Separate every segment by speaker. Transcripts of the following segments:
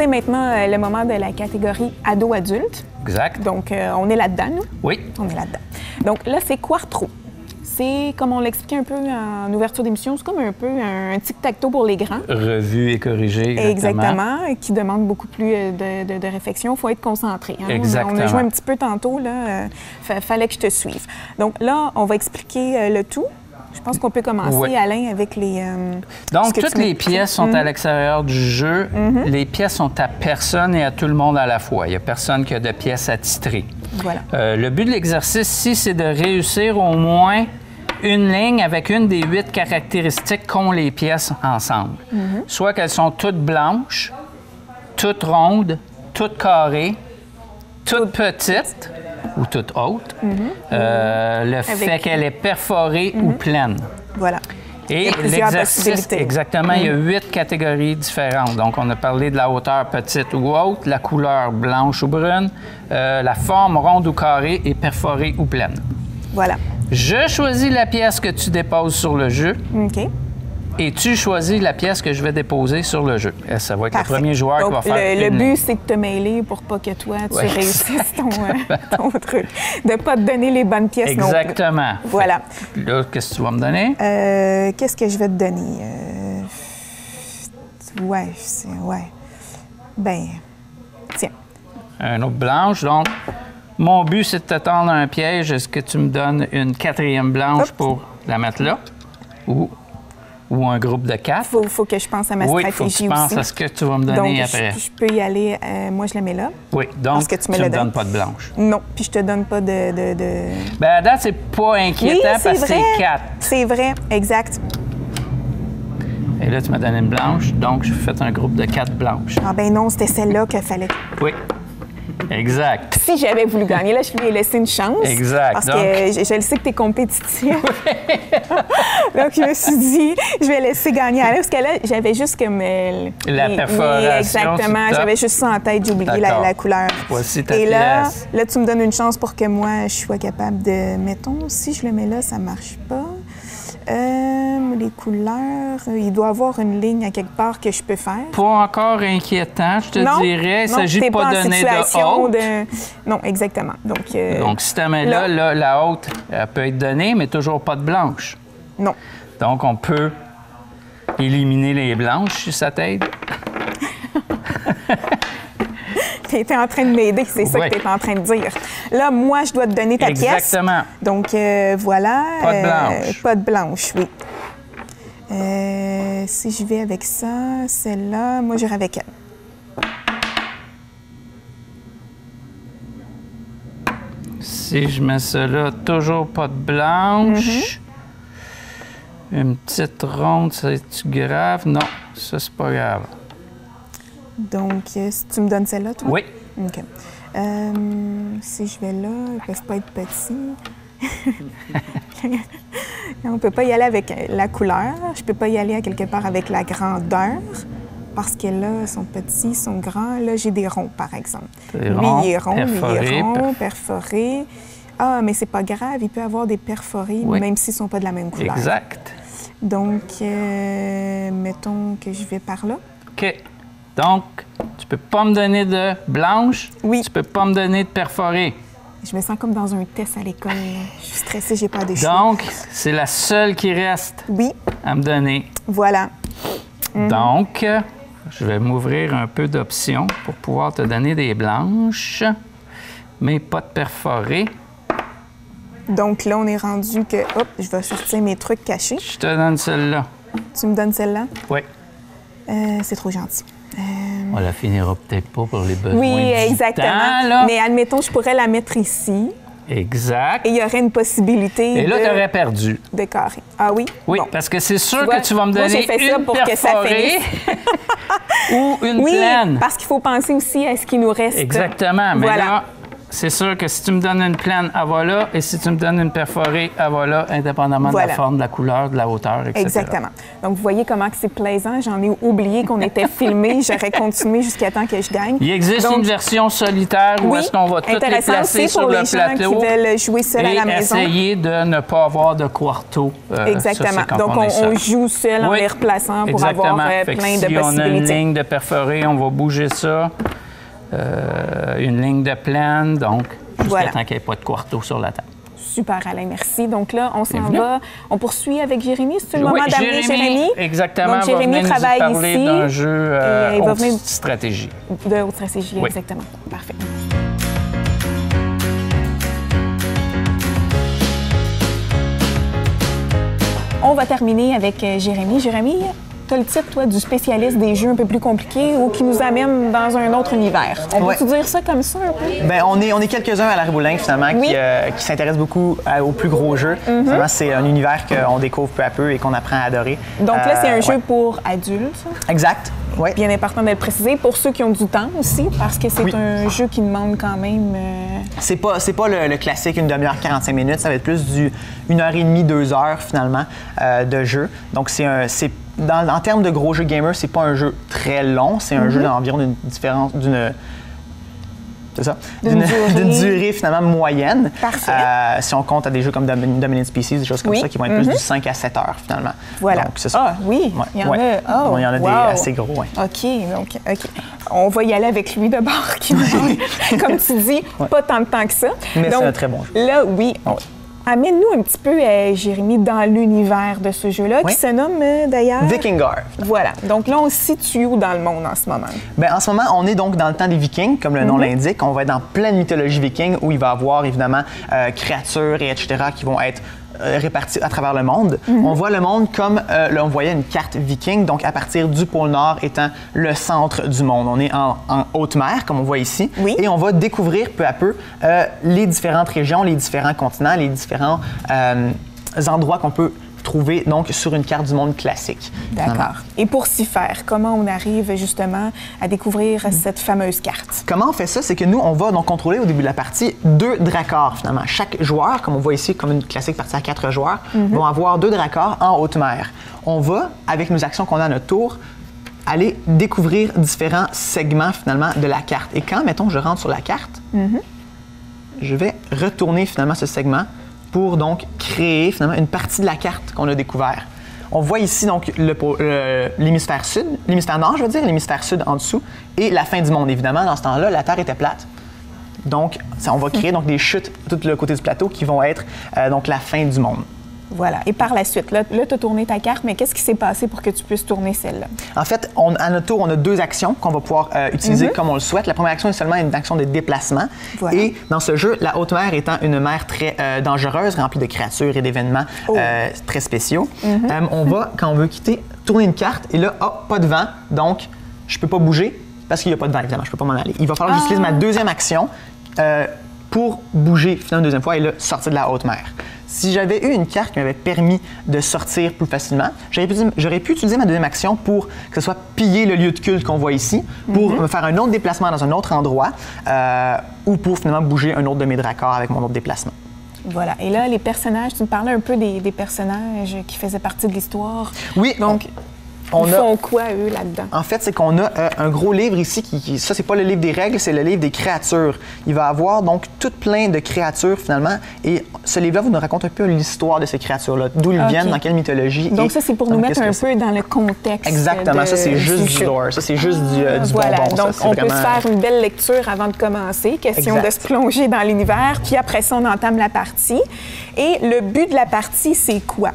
Speaker 1: c'est maintenant le moment de la catégorie ado-adulte.
Speaker 2: Exact.
Speaker 1: Donc, on est là-dedans, nous.
Speaker 2: Oui.
Speaker 1: On est là-dedans. Donc là, c'est Quartro. C'est, comme on l'expliquait un peu en ouverture d'émission, c'est comme un peu un tic-tac-toe pour les grands.
Speaker 2: Revu et corrigé, exactement.
Speaker 1: Exactement, qui demande beaucoup plus de réflexion. Il faut être concentré. Hein?
Speaker 2: Exactement.
Speaker 1: On a joué un petit peu tantôt, là. Fallait que je te suive. Donc là, on va expliquer le tout. Je pense qu'on peut commencer,
Speaker 2: oui.
Speaker 1: Alain, avec les...
Speaker 2: Donc, toutes les pièces sont à l'extérieur du jeu. Les pièces sont à personne et à tout le monde à la fois. Il n'y a personne qui a de pièces à titrer.
Speaker 1: Voilà.
Speaker 2: Le but de l'exercice ici, c'est de réussir au moins une ligne avec une des 8 caractéristiques qu'ont les pièces ensemble. Soit qu'elles sont toutes blanches, toutes rondes, toutes carrées, toutes petites ou toutes hautes. Le fait qu'elle est perforée ou pleine.
Speaker 1: Voilà.
Speaker 2: Et l'exercice, exactement, il y a 8 catégories différentes. Donc, on a parlé de la hauteur petite ou haute, la couleur blanche ou brune, la forme ronde ou carrée et perforée ou pleine.
Speaker 1: Voilà.
Speaker 2: Je choisis la pièce que tu déposes sur le jeu.
Speaker 1: OK.
Speaker 2: Et tu choisis la pièce que je vais déposer sur le jeu. Et ça va être le premier joueur qui va faire
Speaker 1: le but, c'est de te mêler pour pas que toi, tu réussisses ton truc. De pas te donner les bonnes pièces non plus.
Speaker 2: Exactement.
Speaker 1: Voilà.
Speaker 2: Là, qu'est-ce que tu vas me donner?
Speaker 1: Qu'est-ce que je vais te donner? Ouais. Ben, tiens.
Speaker 2: Un autre blanche. Donc, mon but, c'est de te tendre un piège. Est-ce que tu me donnes une 4e blanche pour la mettre là? Ou un groupe de 4?
Speaker 1: Faut que je pense à ma stratégie aussi.
Speaker 2: Oui, il faut que tu penses à ce que tu vas me donner après.
Speaker 1: Je peux y aller. Moi, je la mets là.
Speaker 2: Oui, donc tu me donnes pas de blanche.
Speaker 1: Non, puis je te donne pas de...
Speaker 2: Bien, à date, c'est pas inquiétant parce que c'est 4.
Speaker 1: C'est vrai, exact.
Speaker 2: Et là, tu m'as donné une blanche, donc je fais un groupe de 4 blanches.
Speaker 1: Ah ben non, c'était celle-là qu'il fallait.
Speaker 2: Oui, exact.
Speaker 1: Si j'avais voulu gagner, là, je lui ai laissé une chance.
Speaker 2: Exact.
Speaker 1: Parce que je le sais que tu es compétitif. Donc, je me suis dit, je vais laisser gagner Alain, parce que là, j'avais juste comme...
Speaker 2: la perforation.
Speaker 1: Exactement, j'avais juste ça en tête, j'ai oublié la couleur.
Speaker 2: Voici ta
Speaker 1: pièce.
Speaker 2: Et
Speaker 1: là, tu me donnes une chance pour que moi, je sois capable de... Mettons, si je le mets là, ça marche pas. Les couleurs, il doit y avoir une ligne à quelque part que je peux faire.
Speaker 2: Pas encore inquiétant, je te dirais. Il s'agit de pas donner de haute.
Speaker 1: Non, exactement. Donc,
Speaker 2: si tu mets là, la haute, elle peut être donnée, mais toujours pas de blanche.
Speaker 1: Non.
Speaker 2: Donc, on peut éliminer les blanches si ça t'aide.
Speaker 1: Tu étais en train de m'aider, c'est ça que tu étais en train de dire. Là, moi, je dois te donner ta pièce.
Speaker 2: Exactement.
Speaker 1: Donc, voilà.
Speaker 2: Pas de blanche.
Speaker 1: Pas de blanche, oui. Si je vais avec ça, celle-là, moi, j'irai avec elle.
Speaker 2: Si je mets ça là, toujours pas de blanche. Une petite ronde, c'est-tu grave? Non, ça, c'est pas grave.
Speaker 1: Donc, si tu me donnes celle-là, toi?
Speaker 2: Oui.
Speaker 1: OK. Si je vais là, ils peuvent pas être petits. On ne peut pas y aller avec la couleur. Je peux pas y aller à quelque part avec la grandeur. Parce que là, ils sont petits, ils sont grands. Là, j'ai des ronds, par exemple. Lui, il est rond, perforé. Ah, mais c'est pas grave, il peut avoir des perforés, même s'ils sont pas de la même couleur.
Speaker 2: Exact.
Speaker 1: Donc, mettons que je vais par là.
Speaker 2: OK. Donc, tu peux pas me donner de blanche.
Speaker 1: Oui.
Speaker 2: Tu peux pas me donner de perforé.
Speaker 1: Je me sens comme dans un test à l'école. Je suis stressée, j'ai pas de choix.
Speaker 2: Donc, c'est la seule qui reste à me donner.
Speaker 1: Voilà.
Speaker 2: Donc, je vais m'ouvrir un peu d'options pour pouvoir te donner des blanches, mais pas de perforé.
Speaker 1: Donc là, on est rendu que, hop, je vais sortir mes trucs cachés.
Speaker 2: Je te donne celle-là.
Speaker 1: Tu me donnes celle-là?
Speaker 2: Oui.
Speaker 1: C'est trop gentil.
Speaker 2: On la finira peut-être pas pour les besoins
Speaker 1: exactement.
Speaker 2: Du temps, là.
Speaker 1: Mais admettons, je pourrais la mettre ici.
Speaker 2: Exact.
Speaker 1: Et il y aurait une possibilité
Speaker 2: Et là, tu aurais perdu.
Speaker 1: De carré. Ah oui?
Speaker 2: Oui, parce que c'est sûr que tu vas me donner une perforée ou une pleine.
Speaker 1: Oui, parce qu'il faut penser aussi à ce qui nous reste.
Speaker 2: Exactement. Mais là, c'est sûr que si tu me donnes une plaine, elle va là, et si tu me donnes une perforée, elle va là, indépendamment de la forme, de la couleur, de la hauteur, etc.
Speaker 1: Exactement. Donc, vous voyez comment c'est plaisant. J'en ai oublié qu'on était filmé. J'aurais continué jusqu'à temps que je gagne.
Speaker 2: Il existe une version solitaire où est-ce qu'on va toutes les placer sur le plateau
Speaker 1: qui veulent jouer seul à la maison.
Speaker 2: Essayer de ne pas avoir de quarto.
Speaker 1: Exactement. Donc, on joue seul en les replaçant pour avoir plein de possibilités.
Speaker 2: Si on a une ligne de perforée, on va bouger ça. Une ligne de plaine, donc jusqu'à temps qu'il n'y ait pas de quarto sur la table.
Speaker 1: Super, Alain, merci. Donc là, on s'en va. On poursuit avec Jérémy. C'est le moment d'amener Jérémy.
Speaker 2: Exactement.
Speaker 1: Donc, Jérémy travaille ici.
Speaker 2: Parler d'un jeu haute stratégie.
Speaker 1: De haute stratégie, exactement. Parfait. On va terminer avec Jérémy. Jérémy, tu as le titre, toi, du spécialiste des jeux un peu plus compliqués ou qui nous amène dans un autre univers. On peut-tu dire ça comme ça un peu?
Speaker 3: Bien, on est quelques-uns à la Riboulin, finalement, qui s'intéressent beaucoup aux plus gros jeux. Finalement, c'est un univers qu'on découvre peu à peu et qu'on apprend à adorer.
Speaker 1: Donc là, c'est un jeu pour adultes.
Speaker 3: Exact. Oui.
Speaker 1: Bien important de le préciser. Pour ceux qui ont du temps aussi, parce que c'est un jeu qui demande quand même...
Speaker 3: C'est pas le classique, une demi-heure, 45 minutes. Ça va être plus du 1h30, 2 heures, finalement, de jeu. Donc, en termes de gros jeux gamer, c'est pas un jeu très long. C'est un jeu d'environ d'une durée finalement moyenne.
Speaker 1: Parfait.
Speaker 3: Si on compte à des jeux comme Dominant Species, des choses comme ça, qui vont être plus du 5 à 7 heures finalement.
Speaker 1: Voilà.
Speaker 3: Donc, c'est ça.
Speaker 1: Ah oui, il y en a.
Speaker 3: Il y en a des assez gros, oui.
Speaker 1: OK. On va y aller avec lui de bord, qui comme tu dis, pas tant de temps que ça.
Speaker 3: Mais c'est un très bon jeu.
Speaker 1: Là, oui. Amène-nous un petit peu, Jérémy, dans l'univers de ce jeu-là, qui se nomme d'ailleurs...
Speaker 3: Vikingar.
Speaker 1: Voilà. Donc là, on se situe où dans le monde en ce moment?
Speaker 3: Bien, en ce moment, on est donc dans le temps des Vikings, comme le nom l'indique. On va être dans pleine mythologie viking, où il va y avoir évidemment créatures et etc. qui vont être répartis à travers le monde. On voit le monde comme là, on voyait une carte viking, donc à partir du pôle Nord étant le centre du monde. On est en haute mer, comme on voit ici, et on va découvrir peu à peu les différentes régions, les différents continents, les différents endroits qu'on peut trouver donc sur une carte du monde classique.
Speaker 1: D'accord. Et pour s'y faire, comment on arrive justement à découvrir cette fameuse carte?
Speaker 3: Comment on fait ça? C'est que nous, on va donc contrôler au début de la partie 2 dracars finalement. Chaque joueur, comme on voit ici, comme une classique partie à 4 joueurs, vont avoir 2 dracars en haute mer. On va, avec nos actions qu'on a à notre tour, aller découvrir différents segments finalement de la carte. Et quand, mettons, je rentre sur la carte, je vais retourner finalement ce segment pour donc créer finalement une partie de la carte qu'on a découvert. On voit ici donc l'hémisphère sud, l'hémisphère nord, je veux dire, l'hémisphère sud en dessous, et la fin du monde. Évidemment, dans ce temps-là, la Terre était plate. Donc, on va créer donc des chutes tout le côté du plateau qui vont être donc la fin du monde.
Speaker 1: Voilà. Et par la suite, là tu as tourné ta carte, mais qu'est-ce qui s'est passé pour que tu puisses tourner celle-là?
Speaker 3: En fait, à notre tour, on a 2 actions qu'on va pouvoir utiliser comme on le souhaite. La première action est seulement une action de déplacement. Voilà. Et dans ce jeu, la haute mer étant une mer très dangereuse, remplie de créatures et d'événements très spéciaux, on va, quand on veut quitter, tourner une carte et là, pas de vent, donc je peux pas bouger parce qu'il n'y a pas de vent, évidemment, je peux pas m'en aller. Il va falloir que j'utilise ma deuxième action pour bouger finalement une deuxième fois et là, sortir de la haute mer. Si j'avais eu une carte qui m'avait permis de sortir plus facilement, j'aurais pu utiliser ma deuxième action pour que ce soit piller le lieu de culte qu'on voit ici, pour me faire un autre déplacement dans un autre endroit ou pour finalement bouger un autre de mes dracars avec mon autre déplacement.
Speaker 1: Voilà. Et là, les personnages, tu me parlais un peu des personnages qui faisaient partie de l'histoire.
Speaker 3: Oui.
Speaker 1: Donc, ils font quoi, eux, là-dedans?
Speaker 3: En fait, c'est qu'on a un gros livre ici ça, c'est pas le livre des règles, c'est le livre des créatures. Il va avoir donc tout plein de créatures, finalement, et ce livre-là vous nous raconte un peu l'histoire de ces créatures-là, d'où ils viennent, dans quelle mythologie.
Speaker 1: Donc ça, c'est pour nous mettre un peu dans le contexte.
Speaker 3: Exactement, ça, c'est juste du lore, ça, c'est juste du
Speaker 1: voilà.
Speaker 3: bonbon.
Speaker 1: Donc, on peut se faire une belle lecture avant de commencer, question de se plonger dans l'univers, puis après ça, on entame la partie. Et le but de la partie, c'est quoi?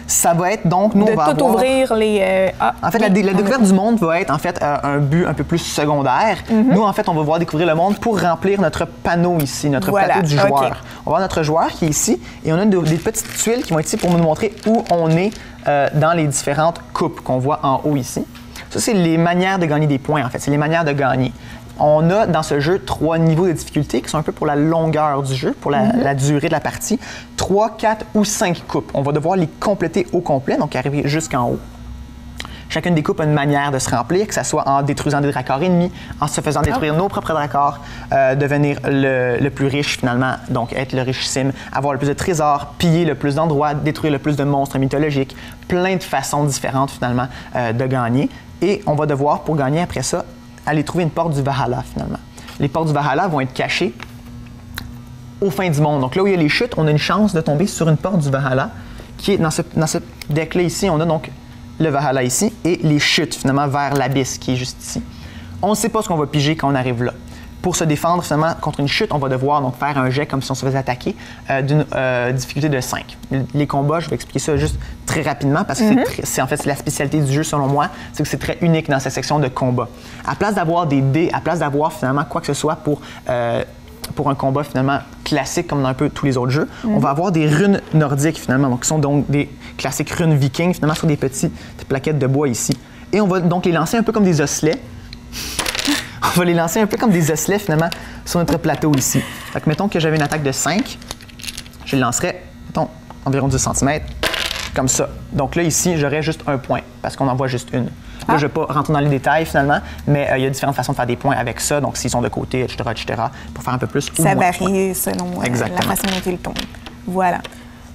Speaker 3: Ça va être donc, nous, on va
Speaker 1: tout ouvrir les...
Speaker 3: en fait, la découverte du monde va être, en fait, un but un peu plus secondaire. Nous, en fait, on va voir découvrir le monde pour remplir notre panneau ici, notre plateau du joueur. On va voir notre joueur qui est ici et on a des petites tuiles qui vont être ici pour nous montrer où on est dans les différentes coupes qu'on voit en haut ici. Ça, c'est les manières de gagner des points, en fait. C'est les manières de gagner. On a dans ce jeu 3 niveaux de difficulté qui sont un peu pour la longueur du jeu, pour la durée de la partie. 3, 4 ou 5 coupes. On va devoir les compléter au complet, donc arriver jusqu'en haut. Chacune des coupes a une manière de se remplir, que ce soit en détruisant des dracars ennemis, en se faisant détruire nos propres dracars, devenir le plus riche finalement, donc être le richissime, avoir le plus de trésors, piller le plus d'endroits, détruire le plus de monstres mythologiques, plein de façons différentes finalement de gagner. Et on va devoir, pour gagner après ça, aller trouver une porte du Valhalla finalement. Les portes du Valhalla vont être cachées au fin du monde. Donc là où il y a les chutes, on a une chance de tomber sur une porte du Valhalla qui est dans ce deck-là ici. On a donc le Valhalla ici et les chutes finalement vers l'abysse qui est juste ici. On ne sait pas ce qu'on va piger quand on arrive là. Pour se défendre finalement contre une chute, on va devoir donc faire un jet comme si on se faisait attaquer d'une difficulté de 5. Les combats, je vais expliquer ça juste très rapidement parce que c'est en fait la spécialité du jeu selon moi, c'est que c'est très unique dans cette section de combat. À place d'avoir des dés, à place d'avoir finalement quoi que ce soit pour un combat finalement classique comme dans un peu tous les autres jeux, on va avoir des runes nordiques finalement, donc qui sont donc des classiques runes vikings finalement sur des petites plaquettes de bois ici. Et on va donc les lancer un peu comme des osselets. On va les lancer un peu comme des osselets finalement sur notre plateau ici. Fait que mettons que j'avais une attaque de 5, je le lancerais, mettons, environ 10 cm, comme ça. Donc là ici, j'aurais juste un point parce qu'on en voit juste une. Là, je ne vais pas rentrer dans les détails finalement, mais il y a différentes façons de faire des points avec ça, donc s'ils sont de côté, etc., pour faire un peu plus ou
Speaker 1: ça
Speaker 3: moins.
Speaker 1: varie selon la façon dont ils tombent. Voilà.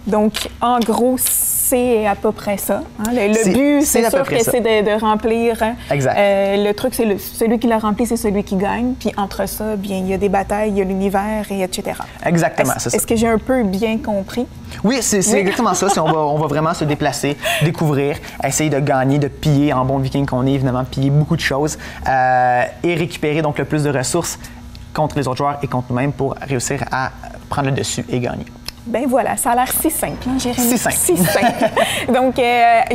Speaker 1: Donc, en gros, c'est à peu près ça. Hein? Le but, c'est sûr que c'est de remplir.
Speaker 3: Exact.
Speaker 1: Le truc, c'est celui qui l'a rempli, c'est celui qui gagne. Puis entre ça, bien, il y a des batailles, il y a l'univers, et etc.
Speaker 3: Exactement, c'est ça.
Speaker 1: Est-ce que j'ai un peu bien compris?
Speaker 3: Oui, c'est exactement ça. On va vraiment se déplacer, découvrir, essayer de gagner, de piller en bon viking qu'on est, évidemment, piller beaucoup de choses et récupérer donc le plus de ressources contre les autres joueurs et contre nous-mêmes pour réussir à prendre le dessus et gagner.
Speaker 1: Ben voilà, ça a l'air si simple, hein, Jérémy?
Speaker 3: Si simple.
Speaker 1: Si simple. Donc,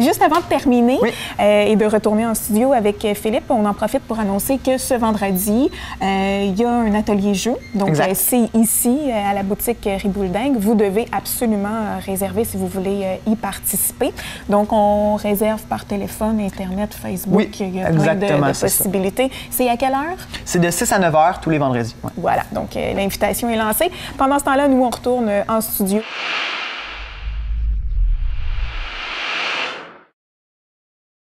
Speaker 1: juste avant de terminer et de retourner en studio avec Philippe, on en profite pour annoncer que ce vendredi, il y a un atelier jeu. Donc, c'est ici, à la boutique Ribouledingue. Vous devez absolument réserver si vous voulez y participer. Donc, on réserve par téléphone, Internet, Facebook.
Speaker 3: Oui,
Speaker 1: il y a plein de possibilités. C'est à quelle heure?
Speaker 3: C'est de 6 à 9 heures tous les vendredis. Ouais.
Speaker 1: Voilà, donc l'invitation est lancée. Pendant ce temps-là, nous, on retourne en studio.